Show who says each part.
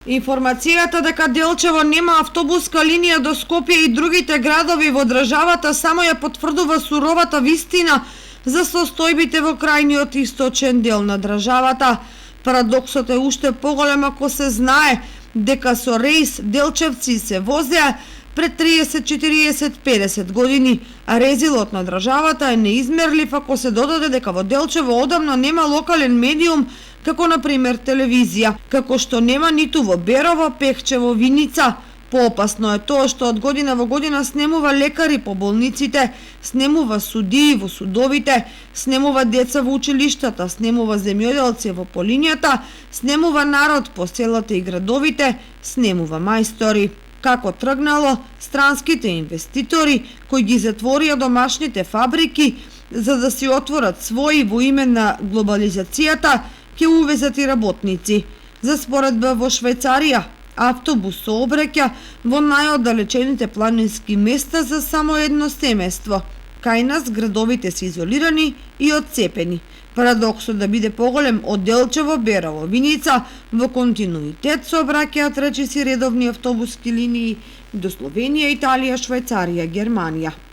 Speaker 1: Информацијата дека Делчево нема автобуска линија до Скопје и другите градови во државата само ја потврдува суровата вистина за состојбите во крајниот источен дел на државата. Парадоксот е уште поголем ако се знае дека со рейс делчевци се возеа пред 30, 40, 50 години, а резилот на државата е неизмерлив ако се додаде дека во Делчево одамна нема локален медиум како на пример телевизија, како што нема ниту во Берово, Пехчево, Виница. Поопасно е тоа што од година во година снемува лекари по болниците, снемува судии во судовите, снемува деца во училиштата, снемува земјоделци во полињата, снемува народ по селата и градовите, снемува мајстори. Како тргнало, странските инвеститори кои ги затворија домашните фабрики за да си отворат своји во име на глобализацијата, ќе увезат и работници. За споредба во Швајцарија, автобус сообраќа во најоддалечените планински места за само едно семејство. Кај нас градовите се изолирани и одцепени. Парадоксот да биде поголем од Делчево, Берово, Виница, во континуитет сообраќаат речиси редовни автобуски линии до Словенија, Италија, Швајцарија, Германија.